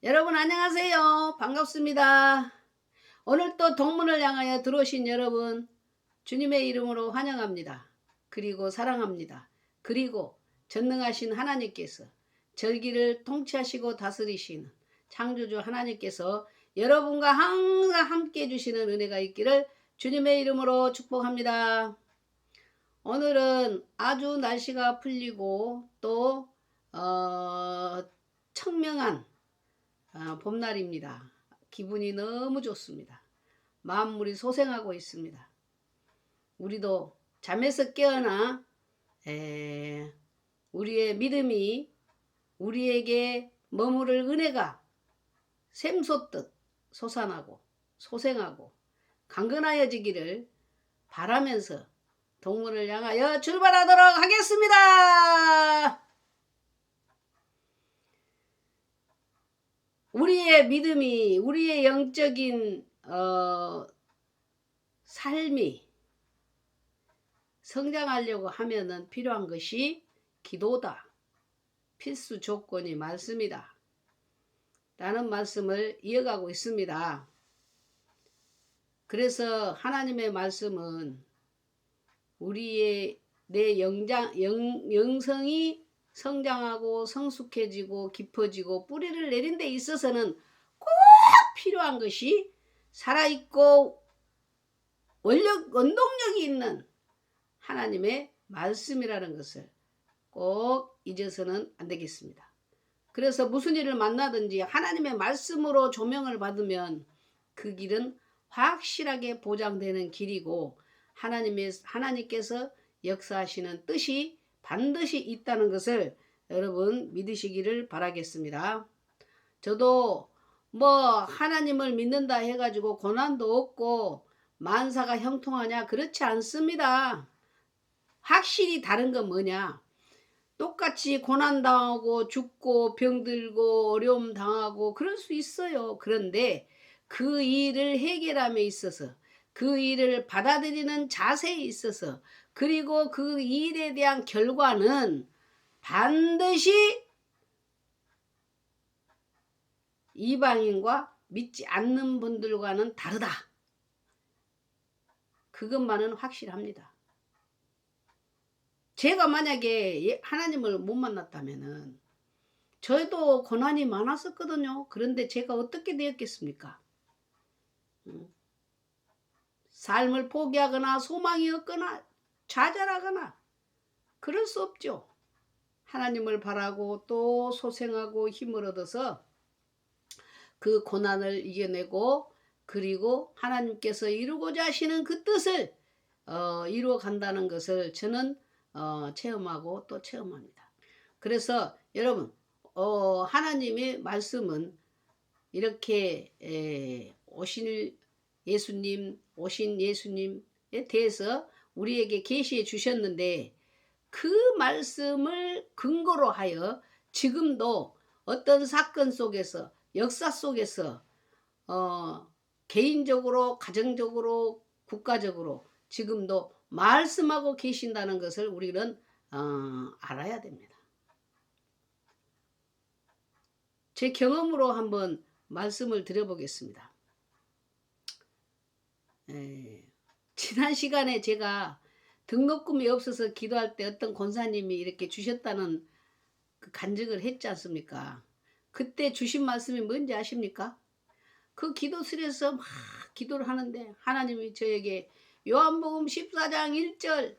여러분 안녕하세요. 반갑습니다. 오늘 또 동문을 향하여 들어오신 여러분 주님의 이름으로 환영합니다. 그리고 사랑합니다. 그리고 전능하신 하나님께서 절기를 통치하시고 다스리시는 창조주 하나님께서 여러분과 항상 함께 해주시는 은혜가 있기를 주님의 이름으로 축복합니다. 오늘은 아주 날씨가 풀리고 또 청명한 봄날입니다. 기분이 너무 좋습니다. 만물이 소생하고 있습니다. 우리도 잠에서 깨어나 우리의 믿음이 우리에게 머무를 은혜가 샘솟듯 솟아나고 소생하고 강건하여지기를 바라면서 동문을 향하여 출발하도록 하겠습니다. 우리의 믿음이 우리의 영적인 삶이 성장하려고 하면은 필요한 것이 기도다. 필수 조건이 말씀이다. 라는 말씀을 이어가고 있습니다. 그래서 하나님의 말씀은 우리의 내 영성이 성장하고 성숙해지고 깊어지고 뿌리를 내린 데 있어서는 꼭 필요한 것이 살아있고 원동력이 있는 하나님의 말씀이라는 것을 꼭 잊어서는 안 되겠습니다. 그래서 무슨 일을 만나든지 하나님의 말씀으로 조명을 받으면 그 길은 확실하게 보장되는 길이고 하나님께서 역사하시는 뜻이 반드시 있다는 것을 여러분 믿으시기를 바라겠습니다. 저도 하나님을 믿는다 해가지고 고난도 없고 만사가 형통하냐 그렇지 않습니다. 확실히 다른 건 뭐냐, 똑같이 고난당하고 죽고 병들고 어려움 당하고 그럴 수 있어요. 그런데 그 일을 해결함에 있어서 그 일을 받아들이는 자세에 있어서 그리고 그 일에 대한 결과는 반드시 이방인과 믿지 않는 분들과는 다르다. 그것만은 확실합니다. 제가 만약에 하나님을 못 만났다면은 저도 고난이 많았었거든요. 그런데 제가 어떻게 되었겠습니까? 삶을 포기하거나 소망이 없거나 좌절하거나 그럴 수 없죠. 하나님을 바라고 또 소생하고 힘을 얻어서 그 고난을 이겨내고 그리고 하나님께서 이루고자 하시는 그 뜻을 이루어 간다는 것을 저는 체험하고 또 체험합니다. 그래서 여러분 하나님의 말씀은 이렇게 오신 예수님에 대해서 우리에게 계시해 주셨는데 그 말씀을 근거로 하여 지금도 어떤 사건 속에서 역사 속에서 개인적으로 가정적으로 국가적으로 지금도 말씀하고 계신다는 것을 우리는 알아야 됩니다. 제 경험으로 한번 말씀을 드려보겠습니다. 지난 시간에 제가 등록금이 없어서 기도할 때 어떤 권사님이 이렇게 주셨다는 그 간증을 했지 않습니까? 그때 주신 말씀이 뭔지 아십니까? 그 기도실에서 막 기도를 하는데 하나님이 저에게 요한복음 14장 1절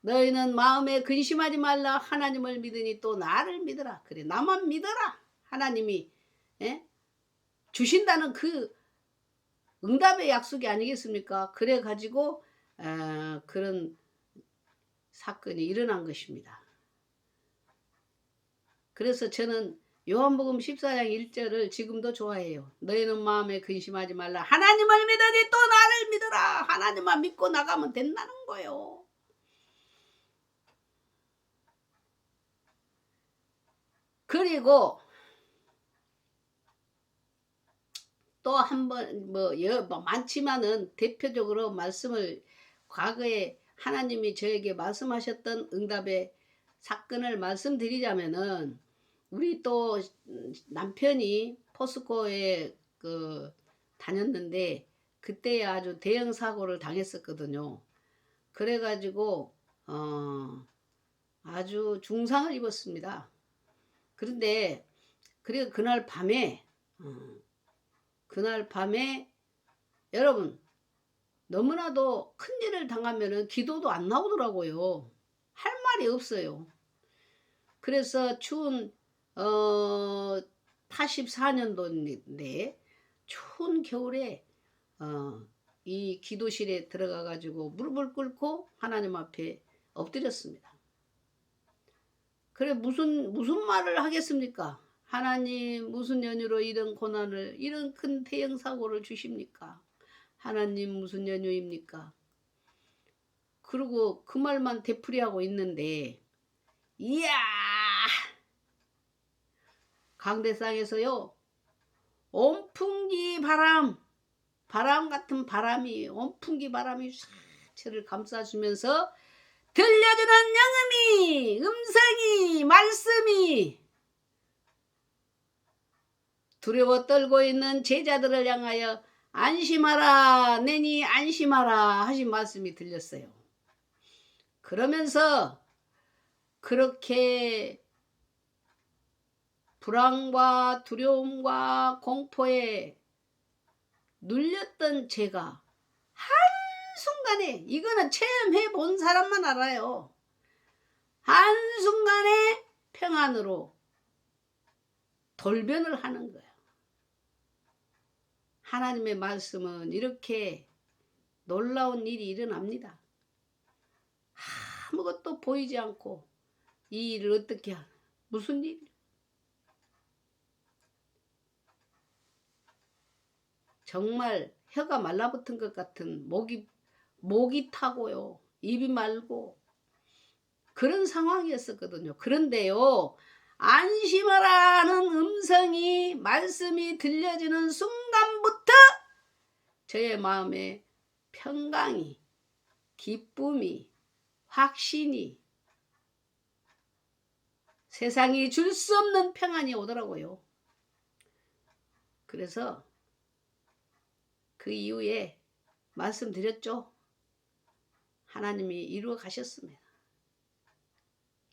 너희는 마음에 근심하지 말라. 하나님을 믿으니 또 나를 믿어라. 그래, 나만 믿어라. 하나님이 주신다는 그 응답의 약속이 아니겠습니까? 그래 가지고 그런 사건이 일어난 것입니다. 그래서 저는 요한복음 14장 1절을 지금도 좋아해요. 너희는 마음에 근심하지 말라. 하나님을 믿으니 또 나를 믿어라. 하나님만 믿고 나가면 된다는 거예요. 그리고 또 한 번 많지만은 대표적으로 말씀을 과거에 하나님이 저에게 말씀하셨던 응답의 사건을 말씀드리자면은 우리 또 남편이 포스코에 그 다녔는데 그때 아주 대형 사고를 당했었거든요. 그래가지고 아주 중상을 입었습니다. 그런데 그래 어, 그날 밤에 여러분 너무나도 큰일을 당하면은 기도도 안 나오더라고요. 할 말이 없어요. 그래서 추운 84년도인데 추운 겨울에 이 기도실에 들어가 가지고 무릎을 꿇고 하나님 앞에 엎드렸습니다. 그래 무슨 말을 하겠습니까? 하나님 무슨 연유로 이런 고난을 이런 큰 대형 사고를 주십니까? 하나님 무슨 연유입니까? 그리고 그 말만 되풀이하고 있는데 이야 강대상에서요 온풍기 바람 같은 바람이 온풍기 바람이 싹 저를 감싸주면서 들려주는 영음이 음성이 말씀이 두려워 떨고 있는 제자들을 향하여 안심하라 내니 안심하라 하신 말씀이 들렸어요. 그러면서 그렇게 불안과 두려움과 공포에 눌렸던 제가 한순간에 이거는 체험해 본 사람만 알아요. 한순간에 평안으로 돌변을 하는 거예요. 하나님의 말씀은 이렇게 놀라운 일이 일어납니다. 아무것도 보이지 않고 이 일을 어떻게 하나 무슨 일? 정말 혀가 말라붙은 것 같은 목이 타고요. 입이 말고 그런 상황이었었거든요. 그런데요. 안심하라는 음성이 말씀이 들려지는 순간부터 저의 마음에 평강이 기쁨이 확신이 세상이 줄 수 없는 평안이 오더라고요. 그래서 그 이후에 말씀드렸죠. 하나님이 이루어 가셨습니다.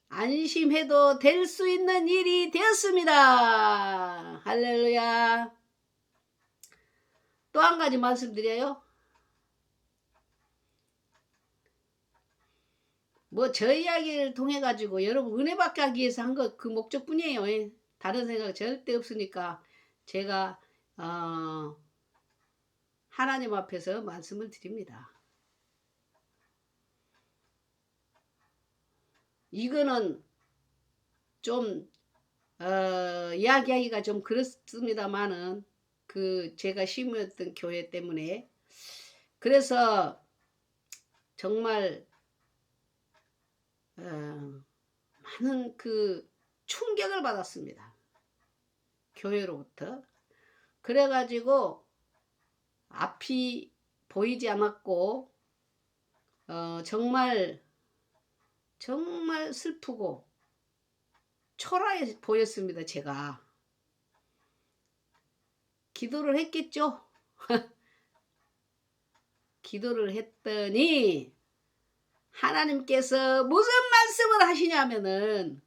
안심해도 될 수 있는 일이 되었습니다. 할렐루야. 또 한 가지 말씀드려요. 뭐 저 이야기를 통해 가지고 여러분 은혜 받게 하기 위해서 한 것 그 목적뿐이에요. 다른 생각 절대 없으니까 제가 하나님 앞에서 말씀을 드립니다. 이거는 좀 이야기하기가 좀 그렇습니다만은 그 제가 심었던 교회 때문에 그래서 정말 많은 그 충격을 받았습니다. 교회로부터. 그래가지고 앞이 보이지 않았고 정말 슬프고 초라해 보였습니다. 제가 기도를 했겠죠. 기도를 했더니 하나님께서 무슨 말씀을 하시냐면은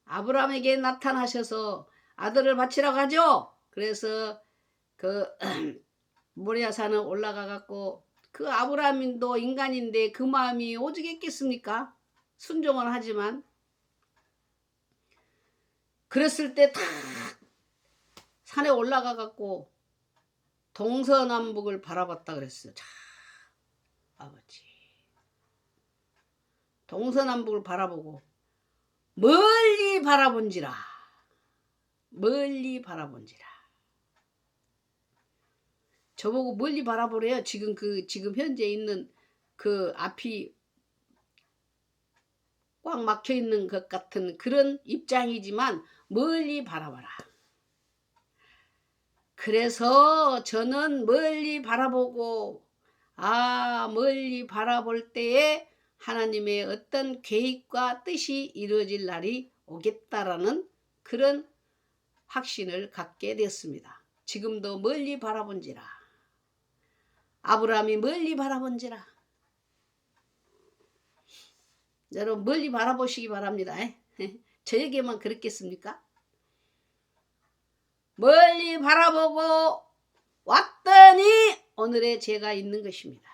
아브라함에게 나타나셔서 아들을 바치라고 하죠. 그래서 그 모리아산을 올라가 갖고 그 아브라함도 인간인데 그 마음이 오죽했겠습니까? 순종은 하지만 그랬을 때 탁 산에 올라가 갖고 동서남북을 바라봤다 그랬어요. 자, 아버지 동서남북을 바라보고 멀리 바라본지라 저보고 멀리 바라보래요. 지금 현재 있는 그 앞이 꽉 막혀 있는 것 같은 그런 입장이지만 멀리 바라봐라. 그래서 저는 멀리 바라보고 멀리 바라볼 때에 하나님의 어떤 계획과 뜻이 이루어질 날이 오겠다라는 그런 확신을 갖게 되었습니다. 지금도 멀리 바라본지라. 아브라함이 멀리 바라본지라. 여러분 멀리 바라보시기 바랍니다. 저에게만 그렇겠습니까? 멀리 바라보고 왔더니 오늘의 제가 있는 것입니다.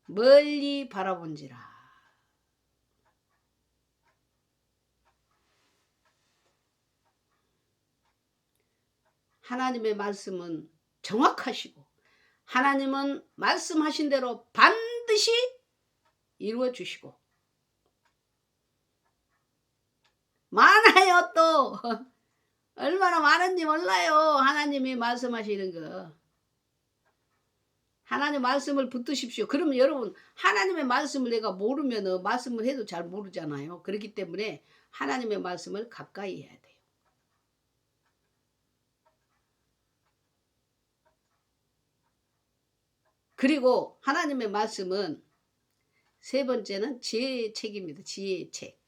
멀리 바라본지라. 하나님의 말씀은 정확하시고 하나님은 말씀하신 대로 반드시 이루어 주시고 많아요. 또 얼마나 많은지 몰라요. 하나님이 말씀하시는 거. 하나님 말씀을 붙드십시오. 그러면 여러분 하나님의 말씀을 내가 모르면 말씀을 해도 잘 모르잖아요. 그렇기 때문에 하나님의 말씀을 가까이 해야 돼요. 그리고 하나님의 말씀은 세 번째는 지혜의 책입니다. 지혜의 책.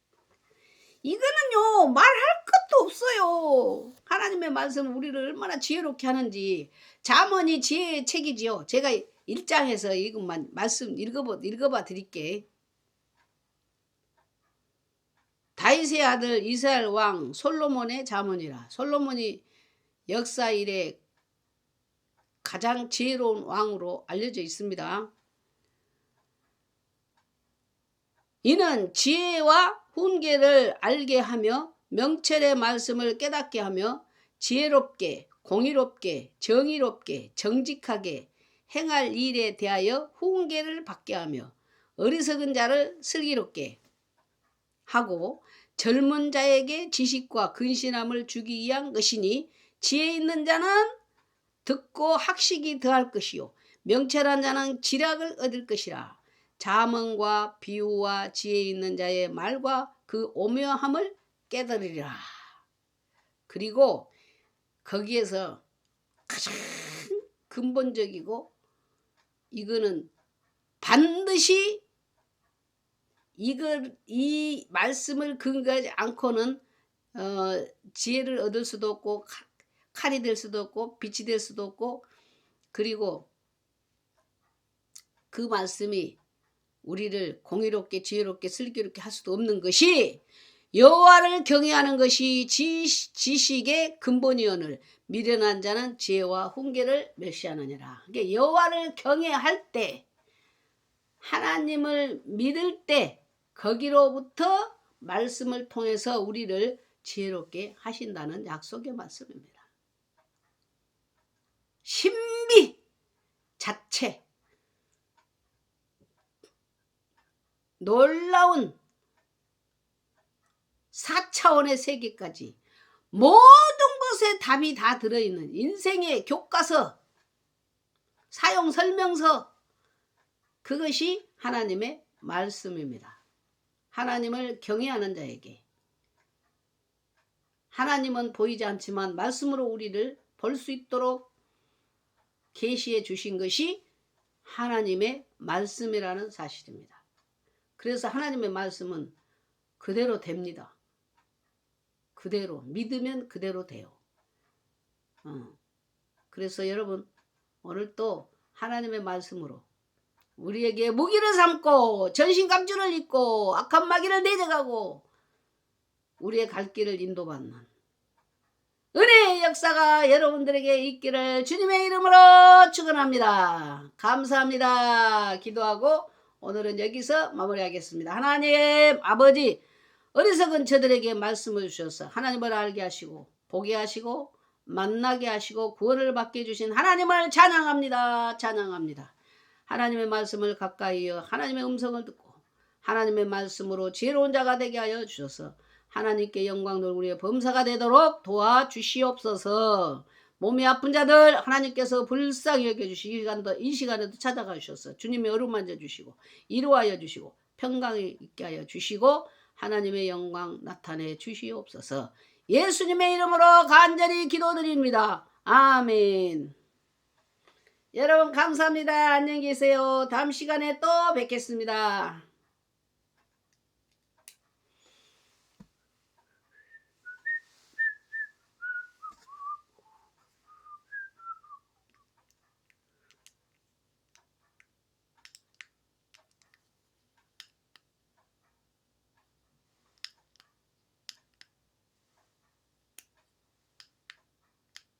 이거는요 말할 것도 없어요. 하나님의 말씀은 우리를 얼마나 지혜롭게 하는지. 잠언이 지혜의 책이지요. 제가 1장에서 이것만 말씀 읽어봐 드릴게. 다윗의 아들 이스라엘 왕 솔로몬의 잠언이라. 솔로몬이 역사 이래 가장 지혜로운 왕으로 알려져 있습니다. 이는 지혜와 훈계를 알게 하며 명철의 말씀을 깨닫게 하며 지혜롭게 공의롭게 정의롭게 정직하게 행할 일에 대하여 훈계를 받게 하며 어리석은 자를 슬기롭게 하고 젊은 자에게 지식과 근신함을 주기 위한 것이니 지혜 있는 자는 듣고 학식이 더할 것이요 명철한 자는 지략을 얻을 것이라. 잠언과 비유와 지혜 있는 자의 말과 그 오묘함을 깨달으리라. 그리고 거기에서 가장 근본적이고 이거는 반드시 이 말씀을 근거하지 않고는 지혜를 얻을 수도 없고 칼이 될 수도 없고 빛이 될 수도 없고 그리고 그 말씀이 우리를 공의롭게 지혜롭게 슬기롭게 할 수도 없는 것이 여호와를 경외하는 것이 지식의 근본이오늘 미련한 자는 지혜와 훈계를 멸시하느니라. 그러니까 여호와를 경외할 때 하나님을 믿을 때 거기로부터 말씀을 통해서 우리를 지혜롭게 하신다는 약속의 말씀입니다. 신비 자체 놀라운 4차원의 세계까지 모든 것에 답이 다 들어있는 인생의 교과서 사용 설명서 그것이 하나님의 말씀입니다. 하나님을 경외하는 자에게 하나님은 보이지 않지만 말씀으로 우리를 볼 수 있도록 계시해 주신 것이 하나님의 말씀이라는 사실입니다. 그래서 하나님의 말씀은 그대로 됩니다. 그대로 믿으면 그대로 돼요. 그래서 여러분 오늘 또 하나님의 말씀으로 우리에게 무기를 삼고 전신갑주를 입고 악한 마귀를 내려가고 우리의 갈 길을 인도받는 은혜의 역사가 여러분들에게 있기를 주님의 이름으로 축원합니다. 감사합니다. 기도하고 오늘은 여기서 마무리하겠습니다. 하나님 아버지 어리석은 저들에게 말씀을 주셔서 하나님을 알게 하시고 보게 하시고 만나게 하시고 구원을 받게 해주신 하나님을 찬양합니다. 찬양합니다. 하나님의 말씀을 가까이여 하나님의 음성을 듣고 하나님의 말씀으로 지혜로운 자가 되게 하여 주셔서 하나님께 영광 돌 우리의 범사가 되도록 도와주시옵소서. 몸이 아픈 자들 하나님께서 불쌍히 여겨주시기 이 시간에도 찾아가 주셔서 주님의 어루만져 주시고 이루하여 주시고 평강이 있게 하여 주시고 하나님의 영광 나타내 주시옵소서. 예수님의 이름으로 간절히 기도드립니다. 아멘. 여러분 감사합니다. 안녕히 계세요. 다음 시간에 또 뵙겠습니다.